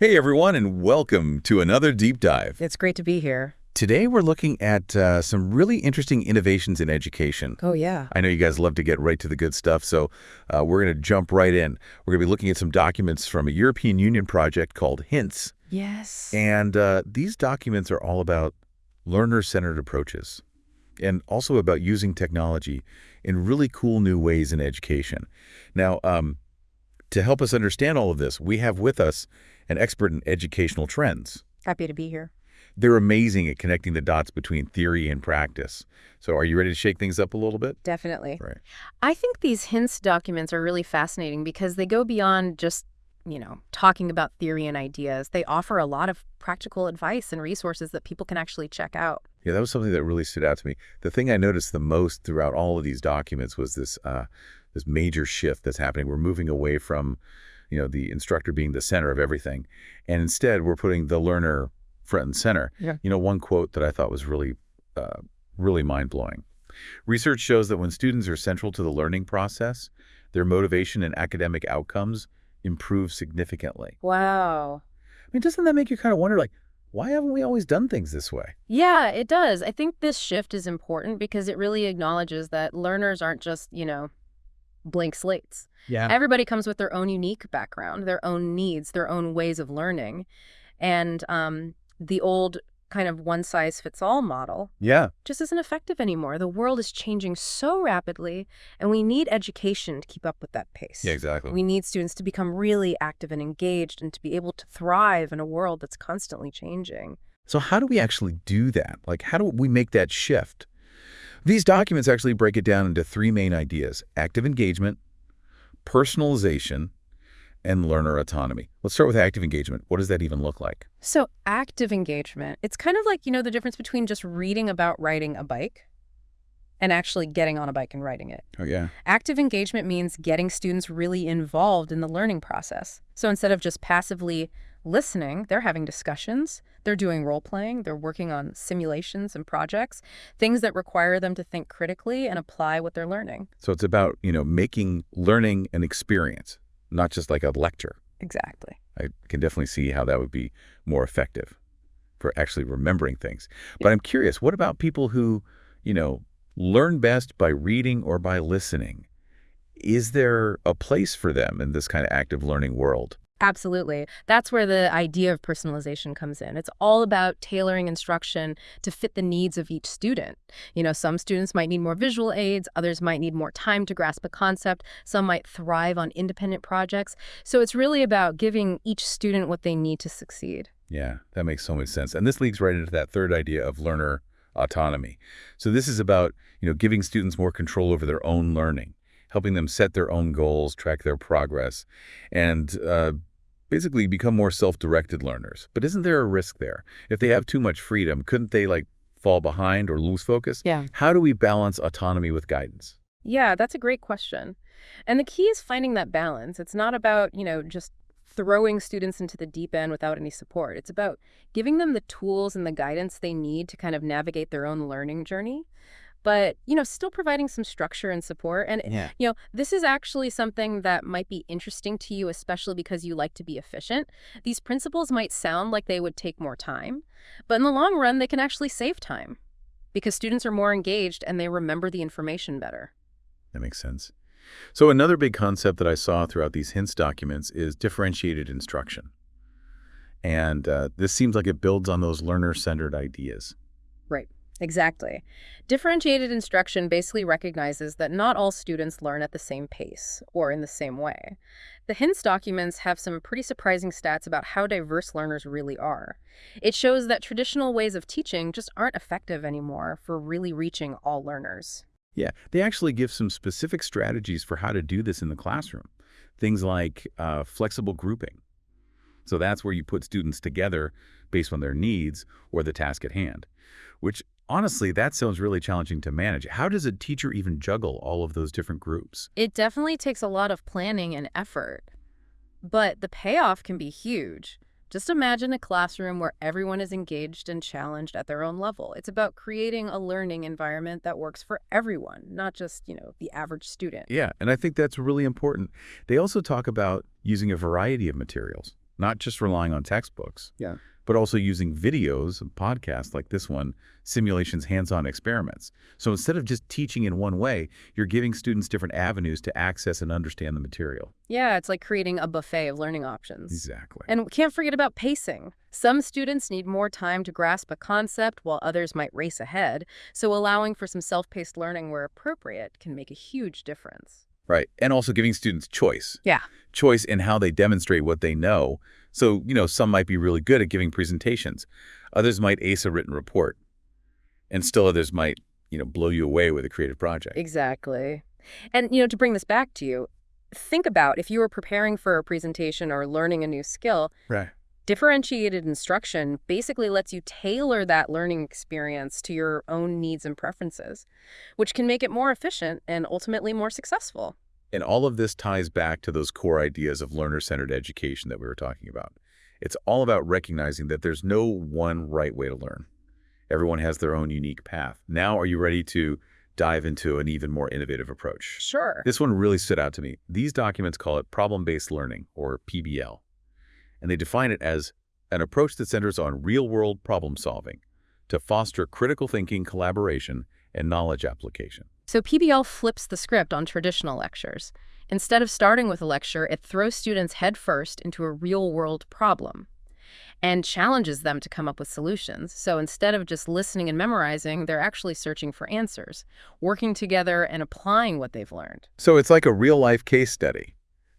Hey everyone, and welcome to another deep dive. It's great to be here. Today we're looking at some really interesting innovations in education. Oh, yeah. I know you guys love to get right to the good stuff, so we're going to jump right in. We're going to be looking at some documents from a European Union project called HINTS. Yes. And these documents are all about learner-centered approaches and also about using technology in really cool new ways in education. Now, to help us understand all of this, we have with us an expert in educational trends. Happy to be here. They're amazing at connecting the dots between theory and practice. So are you ready to shake things up a little bit? Definitely. Right. I think these hints documents are really fascinating because they go beyond just, talking about theory and ideas. They offer a lot of practical advice and resources that people can actually check out. Yeah, that was something that really stood out to me. The thing I noticed the most throughout all of these documents was this major shift that's happening. We're moving away from, the instructor being the center of everything. And instead, we're putting the learner front and center. Yeah. One quote that I thought was really mind-blowing. Research shows that when students are central to the learning process, their motivation and academic outcomes improve significantly. Wow. I mean, doesn't that make you kind of wonder, why haven't we always done things this way? Yeah, it does. I think this shift is important because it really acknowledges that learners aren't just, blank slates. Yeah. Everybody comes with their own unique background, their own needs, their own ways of learning. And the old kind of one-size-fits-all model just isn't effective anymore. The world is changing so rapidly, and we need education to keep up with that pace. Yeah, exactly. We need students to become really active and engaged and to be able to thrive in a world that's constantly changing. So how do we actually do that? How do we make that shift? These documents actually break it down into three main ideas: active engagement, personalization, and learner autonomy. Let's start with active engagement. What does that even look like? So active engagement, it's kind of like, the difference between just reading about riding a bike and actually getting on a bike and riding it. Oh, yeah. Active engagement means getting students really involved in the learning process. So instead of just passively listening, they're having discussions, they're doing role-playing, they're working on simulations and projects, things that require them to think critically and apply what they're learning. So it's about, making learning an experience, not just like a lecture. Exactly. I can definitely see how that would be more effective for actually remembering things. But I'm curious, what about people who, learn best by reading or by listening? Is there a place for them in this kind of active learning world? Absolutely. That's where the idea of personalization comes in. It's all about tailoring instruction to fit the needs of each student. Some students might need more visual aids, others might need more time to grasp a concept, some might thrive on independent projects. So it's really about giving each student what they need to succeed. Yeah, that makes so much sense. And this leads right into that third idea of learner autonomy. So this is about, giving students more control over their own learning, helping them set their own goals, track their progress, and basically become more self-directed learners. But isn't there a risk there? If they have too much freedom, couldn't they fall behind or lose focus? Yeah. How do we balance autonomy with guidance? Yeah, that's a great question. And the key is finding that balance. It's not about, just throwing students into the deep end without any support. It's about giving them the tools and the guidance they need to kind of navigate their own learning journey, but, still providing some structure and support. And, this is actually something that might be interesting to you, especially because you like to be efficient. These principles might sound like they would take more time, but in the long run, they can actually save time because students are more engaged and they remember the information better. That makes sense. So another big concept that I saw throughout these HINTS documents is differentiated instruction. And this seems like it builds on those learner-centered ideas. Right. Exactly. Differentiated instruction basically recognizes that not all students learn at the same pace or in the same way. The HINTS documents have some pretty surprising stats about how diverse learners really are. It shows that traditional ways of teaching just aren't effective anymore for really reaching all learners. Yeah, they actually give some specific strategies for how to do this in the classroom. Things like flexible grouping. So that's where you put students together based on their needs or the task at hand, which honestly, that sounds really challenging to manage. How does a teacher even juggle all of those different groups? It definitely takes a lot of planning and effort, but the payoff can be huge. Just imagine a classroom where everyone is engaged and challenged at their own level. It's about creating a learning environment that works for everyone, not just, the average student. Yeah, and I think that's really important. They also talk about using a variety of materials, not just relying on textbooks, Yeah. but also using videos and podcasts like this one, simulations, hands-on experiments. So instead of just teaching in one way, you're giving students different avenues to access and understand the material. Yeah, it's like creating a buffet of learning options. Exactly. And we can't forget about pacing. Some students need more time to grasp a concept while others might race ahead, so allowing for some self-paced learning where appropriate can make a huge difference. Right. And also giving students choice. Yeah. Choice in how they demonstrate what they know. So, some might be really good at giving presentations. Others might ace a written report. And still others might, blow you away with a creative project. Exactly. And, to bring this back to you, think about if you were preparing for a presentation or learning a new skill, Right. differentiated instruction basically lets you tailor that learning experience to your own needs and preferences, which can make it more efficient and ultimately more successful. And all of this ties back to those core ideas of learner-centered education that we were talking about. It's all about recognizing that there's no one right way to learn. Everyone has their own unique path. Now, are you ready to dive into an even more innovative approach? Sure. This one really stood out to me. These documents call it problem-based learning, or PBL. And they define it as an approach that centers on real-world problem solving to foster critical thinking, collaboration, and knowledge application. So PBL flips the script on traditional lectures. Instead of starting with a lecture, it throws students headfirst into a real-world problem and challenges them to come up with solutions. So instead of just listening and memorizing, they're actually searching for answers, working together and applying what they've learned. So it's like a real-life case study,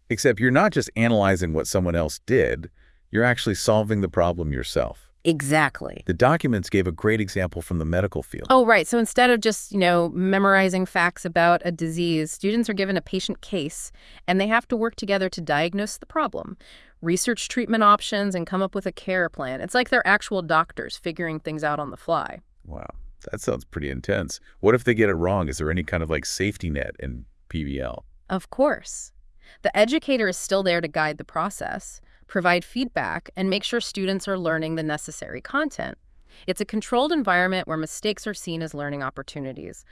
except you're not just analyzing what someone else did, you're actually solving the problem yourself. Exactly. The documents gave a great example from the medical field. Oh, right. So instead of just, memorizing facts about a disease, students are given a patient case, and they have to work together to diagnose the problem, research treatment options, and come up with a care plan. It's like they're actual doctors figuring things out on the fly. Wow, that sounds pretty intense. What if they get it wrong? Is there any kind of safety net in PBL? Of course. The educator is still there to guide the process, provide feedback, and make sure students are learning the necessary content. It's a controlled environment where mistakes are seen as learning opportunities.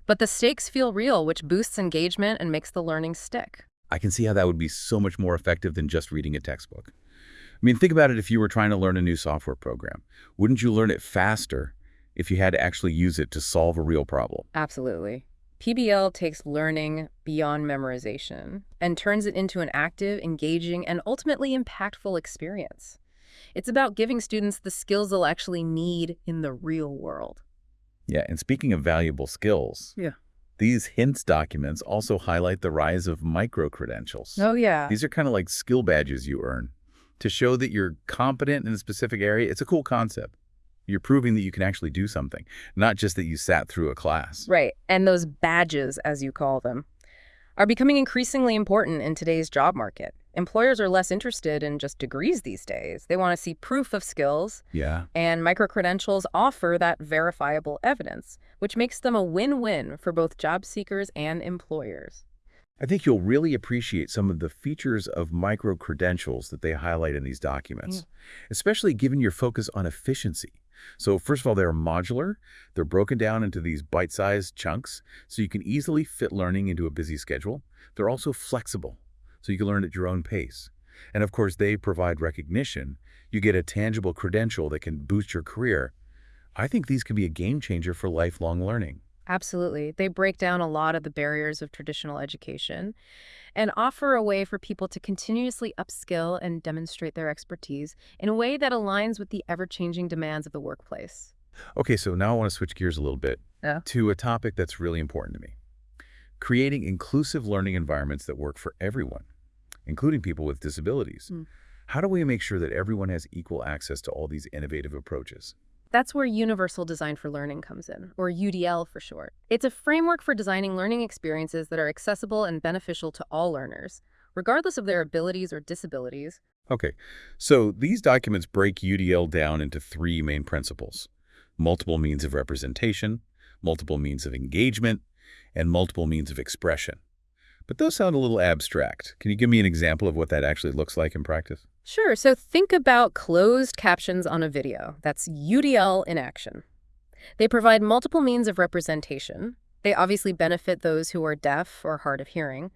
But the stakes feel real, which boosts engagement and makes the learning stick. I can see how that would be so much more effective than just reading a textbook. I mean, think about it if you were trying to learn a new software program. Wouldn't you learn it faster if you had to actually use it to solve a real problem? Absolutely. PBL takes learning beyond memorization and turns it into an active, engaging, and ultimately impactful experience. It's about giving students the skills they'll actually need in the real world. Yeah, and speaking of valuable skills, these hints documents also highlight the rise of micro-credentials. Oh, yeah. These are kind of like skill badges you earn to show that you're competent in a specific area. It's a cool concept. You're proving that you can actually do something, not just that you sat through a class. Right. And those badges, as you call them, are becoming increasingly important in today's job market. Employers are less interested in just degrees these days. They want to see proof of skills. Yeah. And micro-credentials offer that verifiable evidence, which makes them a win-win for both job seekers and employers. I think you'll really appreciate some of the features of micro-credentials that they highlight in these documents, especially given your focus on efficiency. So first of all, they're modular. They're broken down into these bite-sized chunks, so you can easily fit learning into a busy schedule. They're also flexible, so you can learn at your own pace. And of course, they provide recognition. You get a tangible credential that can boost your career. I think these can be a game changer for lifelong learning. Absolutely. They break down a lot of the barriers of traditional education and offer a way for people to continuously upskill and demonstrate their expertise in a way that aligns with the ever-changing demands of the workplace. Okay, so now I want to switch gears a little bit to a topic that's really important to me. Creating inclusive learning environments that work for everyone, including people with disabilities. How do we make sure that everyone has equal access to all these innovative approaches? That's where Universal Design for Learning comes in, or UDL for short. It's a framework for designing learning experiences that are accessible and beneficial to all learners, regardless of their abilities or disabilities. Okay, so these documents break UDL down into three main principles: multiple means of representation, multiple means of engagement, and multiple means of expression. But those sound a little abstract. Can you give me an example of what that actually looks like in practice? Sure, so think about closed captions on a video. That's UDL in action. They provide multiple means of representation. They obviously benefit those who are deaf or hard of hearing,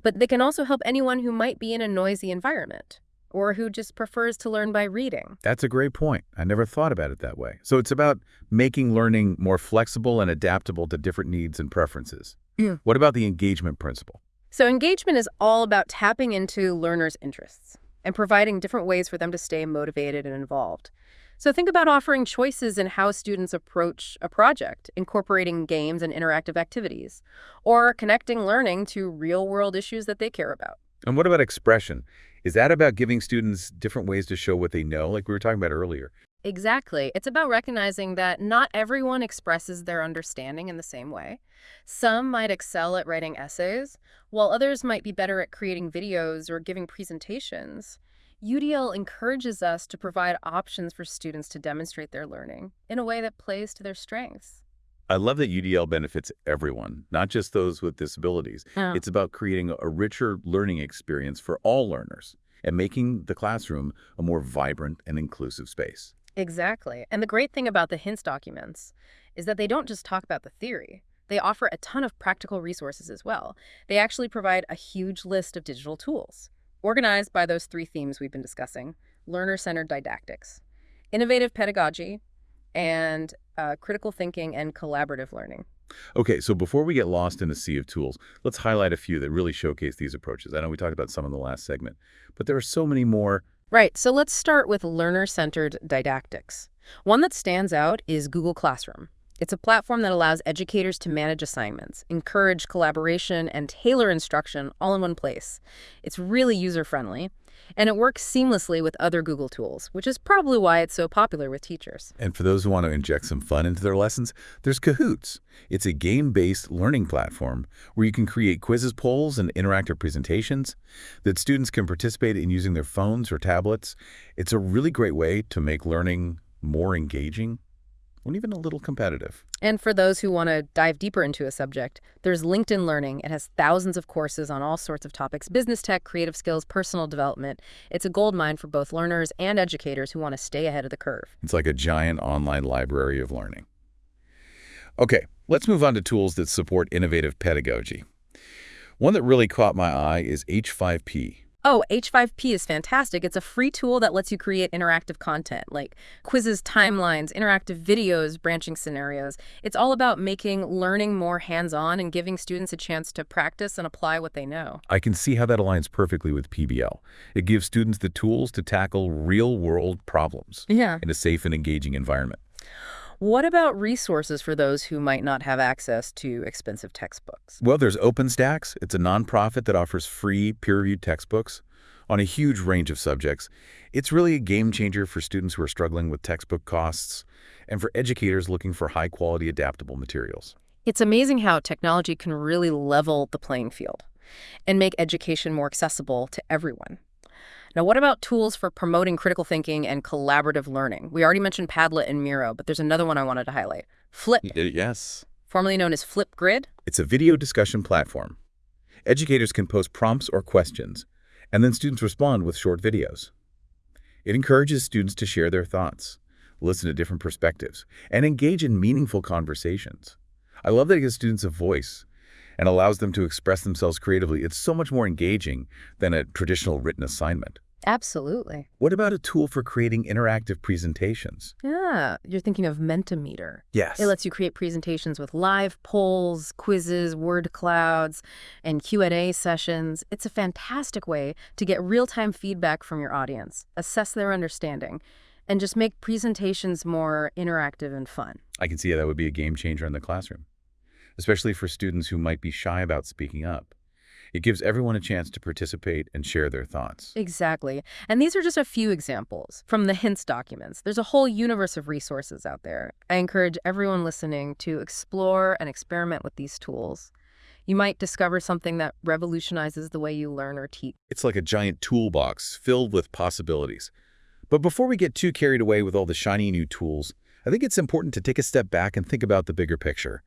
but they can also help anyone who might be in a noisy environment or who just prefers to learn by reading. That's a great point. I never thought about it that way. So it's about making learning more flexible and adaptable to different needs and preferences. Yeah. What about the engagement principle? So engagement is all about tapping into learners' interests and providing different ways for them to stay motivated and involved. So think about offering choices in how students approach a project, incorporating games and interactive activities, or connecting learning to real-world issues that they care about. And what about expression? Is that about giving students different ways to show what they know, like we were talking about earlier? Exactly. It's about recognizing that not everyone expresses their understanding in the same way. Some might excel at writing essays, while others might be better at creating videos or giving presentations. UDL encourages us to provide options for students to demonstrate their learning in a way that plays to their strengths. I love that UDL benefits everyone, not just those with disabilities. Oh. It's about creating a richer learning experience for all learners and making the classroom a more vibrant and inclusive space. Exactly. And the great thing about the hints documents is that they don't just talk about the theory. They offer a ton of practical resources as well. They actually provide a huge list of digital tools, organized by those three themes we've been discussing: learner-centered didactics, innovative pedagogy, and critical thinking and collaborative learning. Okay, so before we get lost in a sea of tools, let's highlight a few that really showcase these approaches. I know we talked about some in the last segment, but there are so many more. Right, so let's start with learner-centered didactics. One that stands out is Google Classroom. It's a platform that allows educators to manage assignments, encourage collaboration, and tailor instruction all in one place. It's really user-friendly, and it works seamlessly with other Google tools, which is probably why it's so popular with teachers. And for those who want to inject some fun into their lessons, there's Kahoots. It's a game-based learning platform where you can create quizzes, polls, and interactive presentations that students can participate in using their phones or tablets. It's a really great way to make learning more engaging and even a little competitive. And for those who want to dive deeper into a subject, there's LinkedIn Learning. It has thousands of courses on all sorts of topics: business tech, creative skills, personal development. It's a goldmine for both learners and educators who want to stay ahead of the curve. It's like a giant online library of learning. Okay, let's move on to tools that support innovative pedagogy. One that really caught my eye is H5P. Oh, H5P is fantastic. It's a free tool that lets you create interactive content like quizzes, timelines, interactive videos, branching scenarios. It's all about making learning more hands-on and giving students a chance to practice and apply what they know. I can see how that aligns perfectly with PBL. It gives students the tools to tackle real-world problems Yeah. in a safe and engaging environment. What about resources for those who might not have access to expensive textbooks? Well, there's OpenStax. It's a nonprofit that offers free, peer-reviewed textbooks on a huge range of subjects. It's really a game changer for students who are struggling with textbook costs and for educators looking for high-quality, adaptable materials. It's amazing how technology can really level the playing field and make education more accessible to everyone. Now, what about tools for promoting critical thinking and collaborative learning? We already mentioned Padlet and Miro, but there's another one I wanted to highlight: Flip, Yes. formerly known as Flipgrid. It's a video discussion platform. Educators can post prompts or questions, and then students respond with short videos. It encourages students to share their thoughts, listen to different perspectives, and engage in meaningful conversations. I love that it gives students a voice and allows them to express themselves creatively. It's so much more engaging than a traditional written assignment. Absolutely. What about a tool for creating interactive presentations? Yeah, you're thinking of Mentimeter. Yes. It lets you create presentations with live polls, quizzes, word clouds, and Q&A sessions. It's a fantastic way to get real-time feedback from your audience, assess their understanding, and just make presentations more interactive and fun. I can see how that would be a game changer in the classroom, especially for students who might be shy about speaking up. It gives everyone a chance to participate and share their thoughts. Exactly. And these are just a few examples from the hints documents. There's a whole universe of resources out there. I encourage everyone listening to explore and experiment with these tools. You might discover something that revolutionizes the way you learn or teach. It's like a giant toolbox filled with possibilities. But before we get too carried away with all the shiny new tools, I think it's important to take a step back and think about the bigger picture.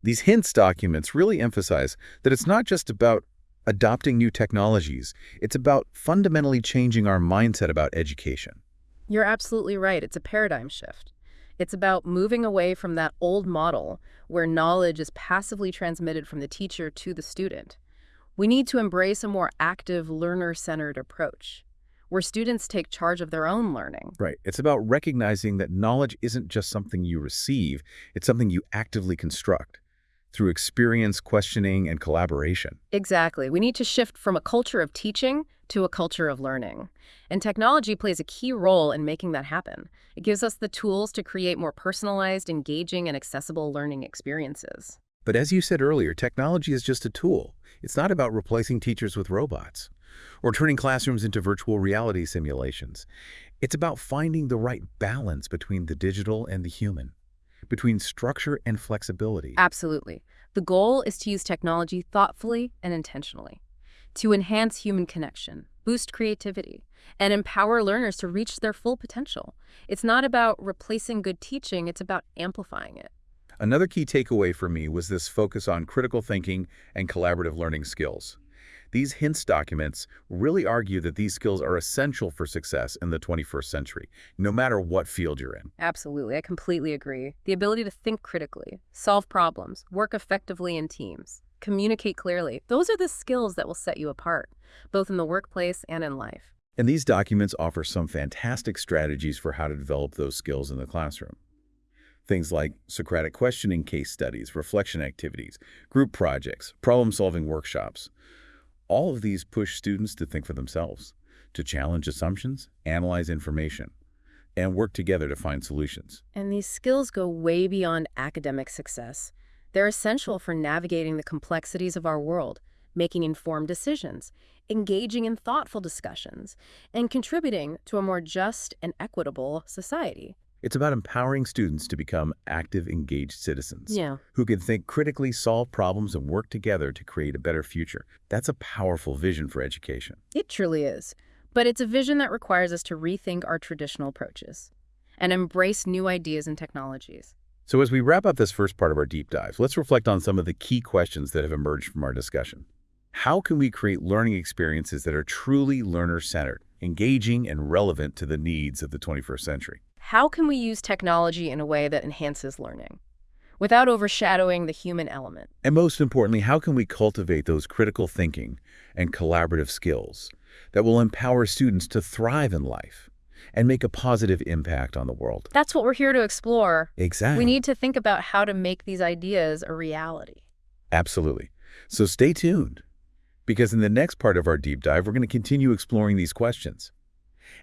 These hints documents really emphasize that it's not just about adopting new technologies, it's about fundamentally changing our mindset about education. You're absolutely right. It's a paradigm shift. It's about moving away from that old model where knowledge is passively transmitted from the teacher to the student. We need to embrace a more active, learner-centered approach, where students take charge of their own learning. Right. It's about recognizing that knowledge isn't just something you receive, it's something you actively construct through experience, questioning, and collaboration. Exactly. We need to shift from a culture of teaching to a culture of learning. And technology plays a key role in making that happen. It gives us the tools to create more personalized, engaging, and accessible learning experiences. But as you said earlier, technology is just a tool. It's not about replacing teachers with robots or turning classrooms into virtual reality simulations. It's about finding the right balance between the digital and the human, between structure and flexibility. Absolutely. The goal is to use technology thoughtfully and intentionally to enhance human connection, boost creativity, and empower learners to reach their full potential. It's not about replacing good teaching, it's about amplifying it. Another key takeaway for me was this focus on critical thinking and collaborative learning skills. These hints documents really argue that these skills are essential for success in the 21st century, no matter what field you're in. Absolutely. I completely agree. The ability to think critically, solve problems, work effectively in teams, communicate clearly. Those are the skills that will set you apart, both in the workplace and in life. And these documents offer some fantastic strategies for how to develop those skills in the classroom. Things like Socratic questioning case studies, reflection activities, group projects, problem-solving workshops. All of these push students to think for themselves, to challenge assumptions, analyze information, and work together to find solutions. And these skills go way beyond academic success. They're essential for navigating the complexities of our world, making informed decisions, engaging in thoughtful discussions, and contributing to a more just and equitable society. It's about empowering students to become active, engaged citizens Yeah. who can think critically, solve problems, and work together to create a better future. That's a powerful vision for education. It truly is. But it's a vision that requires us to rethink our traditional approaches and embrace new ideas and technologies. So as we wrap up this first part of our deep dive, let's reflect on some of the key questions that have emerged from our discussion. How can we create learning experiences that are truly learner-centered, engaging, and relevant to the needs of the 21st century? How can we use technology in a way that enhances learning without overshadowing the human element? And most importantly, how can we cultivate those critical thinking and collaborative skills that will empower students to thrive in life and make a positive impact on the world? That's what we're here to explore. Exactly. We need to think about how to make these ideas a reality. Absolutely. So stay tuned, because in the next part of our deep dive, we're going to continue exploring these questions.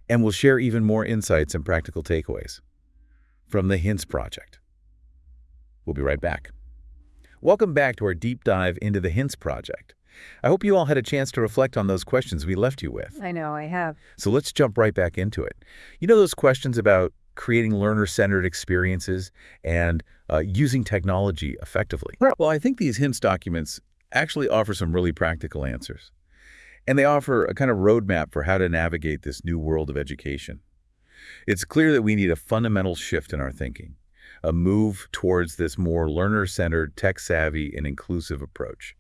And we'll share even more insights and practical takeaways from the HINTS project. We'll be right back. Welcome back to our deep dive into the HINTS project. I hope you all had a chance to reflect on those questions we left you with. I know, I have. So let's jump right back into it. You know those questions about creating learner-centered experiences and using technology effectively? Well, I think these HINTS documents actually offer some really practical answers. And they offer a kind of roadmap for how to navigate this new world of education. It's clear that we need a fundamental shift in our thinking, a move towards this more learner-centered, tech-savvy, and inclusive approach.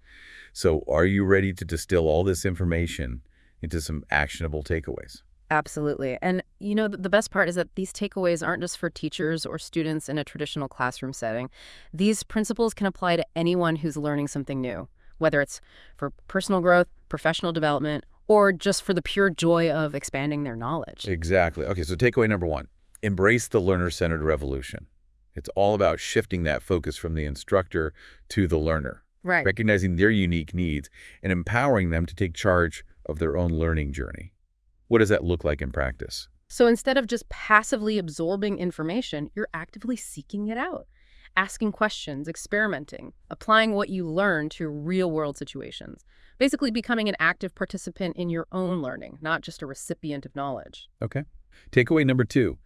So are you ready to distill all this information into some actionable takeaways? Absolutely. And you know, the best part is that these takeaways aren't just for teachers or students in a traditional classroom setting. These principles can apply to anyone who's learning something new, whether it's for personal growth, professional development, or just for the pure joy of expanding their knowledge. Exactly. Okay, so takeaway number one, embrace the learner-centered revolution. It's all about shifting that focus from the instructor to the learner, Right. recognizing their unique needs and empowering them to take charge of their own learning journey. What does that look like in practice? So instead of just passively absorbing information, you're actively seeking it out, asking questions, experimenting, applying what you learn to real-world situations, basically becoming an active participant in your own learning, not just a recipient of knowledge. Okay. Takeaway number two,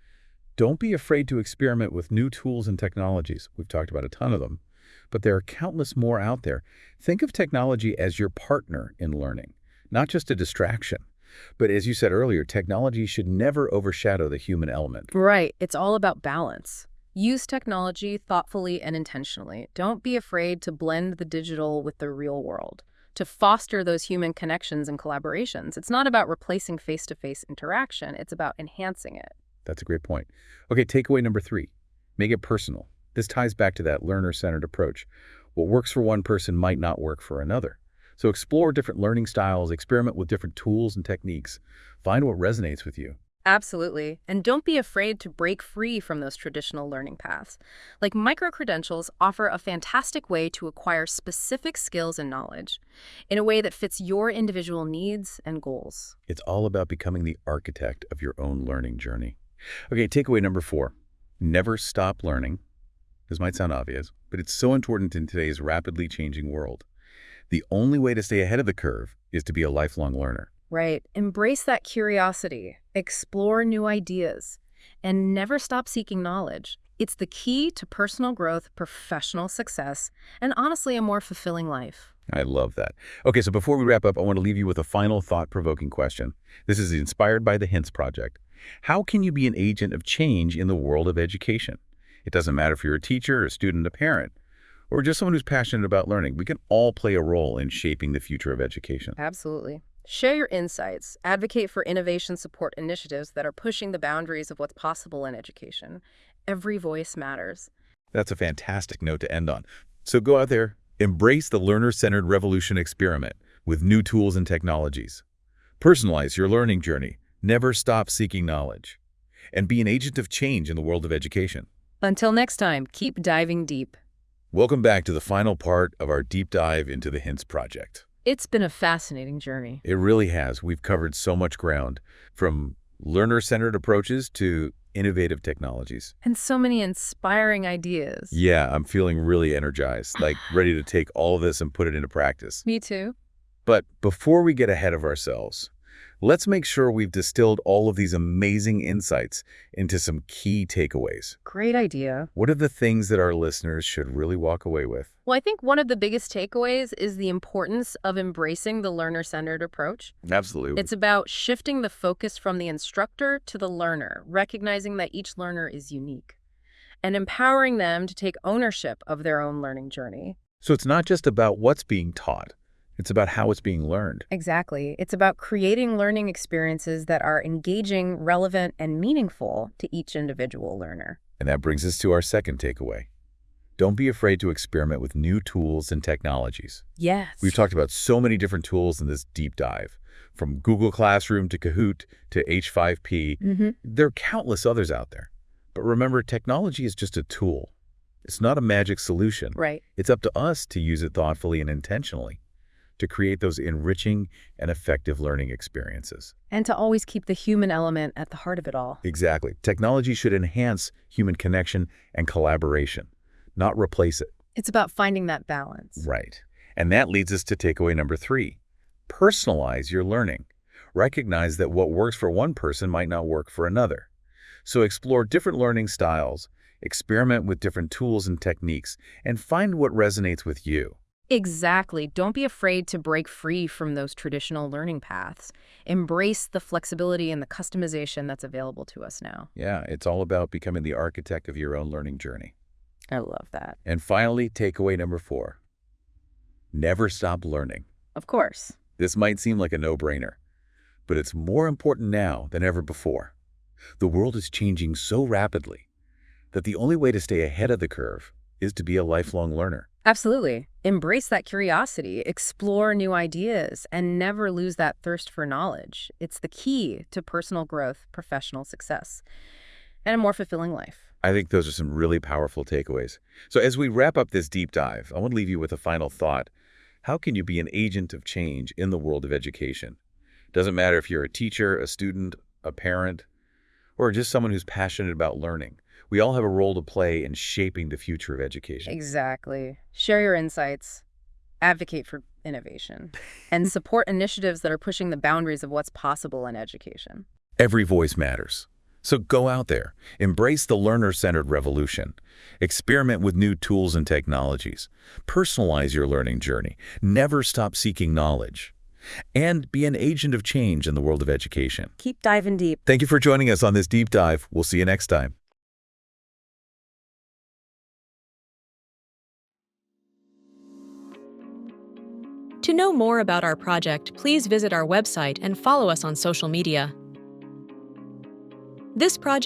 don't be afraid to experiment with new tools and technologies. We've talked about a ton of them, but there are countless more out there. Think of technology as your partner in learning, not just a distraction. But as you said earlier, technology should never overshadow the human element. Right. It's all about balance. Use technology thoughtfully and intentionally. Don't be afraid to blend the digital with the real world, to foster those human connections and collaborations. It's not about replacing face-to-face interaction. It's about enhancing it. That's a great point. Okay, takeaway number three, make it personal. This ties back to that learner-centered approach. What works for one person might not work for another. So explore different learning styles, experiment with different tools and techniques. Find what resonates with you. Absolutely. And don't be afraid to break free from those traditional learning paths. Like micro-credentials offer a fantastic way to acquire specific skills and knowledge in a way that fits your individual needs and goals. It's all about becoming the architect of your own learning journey. Okay, takeaway number 4. Never stop learning. This might sound obvious, but it's so important in today's rapidly changing world. The only way to stay ahead of the curve is to be a lifelong learner. Right. Embrace that curiosity, explore new ideas, and never stop seeking knowledge. It's the key to personal growth, professional success, and honestly, a more fulfilling life. I love that. Okay, so before we wrap up, I want to leave you with a final thought-provoking question. This is inspired by the HINTS Project. How can you be an agent of change in the world of education? It doesn't matter if you're a teacher, a student, a parent, or just someone who's passionate about learning. We can all play a role in shaping the future of education. Absolutely. Share your insights, advocate for innovation support initiatives that are pushing the boundaries of what's possible in education. Every voice matters. That's a fantastic note to end on. So go out there, embrace the learner-centered revolution experiment with new tools and technologies. Personalize your learning journey. Never stop seeking knowledge. And be an agent of change in the world of education. Until next time, keep diving deep. Welcome back to the final part of our deep dive into the HINTS Project. It's been a fascinating journey. It really has. We've covered so much ground, from learner-centered approaches to innovative technologies. And so many inspiring ideas. Yeah, I'm feeling really energized, like ready to take all of this and put it into practice. Me too. But before we get ahead of ourselves, let's make sure we've distilled all of these amazing insights into some key takeaways. Great idea. What are the things that our listeners should really walk away with? Well, I think one of the biggest takeaways is the importance of embracing the learner-centered approach. Absolutely. It's about shifting the focus from the instructor to the learner, recognizing that each learner is unique, and empowering them to take ownership of their own learning journey. So it's not just about what's being taught. It's about how it's being learned. Exactly. It's about creating learning experiences that are engaging, relevant, and meaningful to each individual learner. And that brings us to our second takeaway. Don't be afraid to experiment with new tools and technologies. Yes. We've talked about so many different tools in this deep dive, from Google Classroom to Kahoot to H5P. There are countless others out there. But remember, technology is just a tool. It's not a magic solution. Right. It's up to us to use it thoughtfully and intentionally to create those enriching and effective learning experiences. And to always keep the human element at the heart of it all. Exactly. Technology should enhance human connection and collaboration, not replace it. It's about finding that balance. Right. And that leads us to takeaway number 3. Personalize your learning. Recognize that what works for one person might not work for another. So explore different learning styles, experiment with different tools and techniques, and find what resonates with you. Exactly. Don't be afraid to break free from those traditional learning paths. Embrace the flexibility and the customization that's available to us now. Yeah, it's all about becoming the architect of your own learning journey. I love that. And finally, takeaway number 4. Never stop learning. Of course. This might seem like a no-brainer, but it's more important now than ever before. The world is changing so rapidly that the only way to stay ahead of the curve is to be a lifelong learner. Absolutely. Embrace that curiosity, explore new ideas, and never lose that thirst for knowledge. It's the key to personal growth, professional success, and a more fulfilling life. I think those are some really powerful takeaways. So as we wrap up this deep dive, I want to leave you with a final thought. How can you be an agent of change in the world of education? Doesn't matter if you're a teacher, a student, a parent, or just someone who's passionate about learning. We all have a role to play in shaping the future of education. Exactly. Share your insights, advocate for innovation, and support initiatives that are pushing the boundaries of what's possible in education. Every voice matters. So go out there, embrace the learner-centered revolution, experiment with new tools and technologies, personalize your learning journey, never stop seeking knowledge, and be an agent of change in the world of education. Keep diving deep. Thank you for joining us on this deep dive. We'll see you next time. To know more about our project, please visit our website and follow us on social media. This project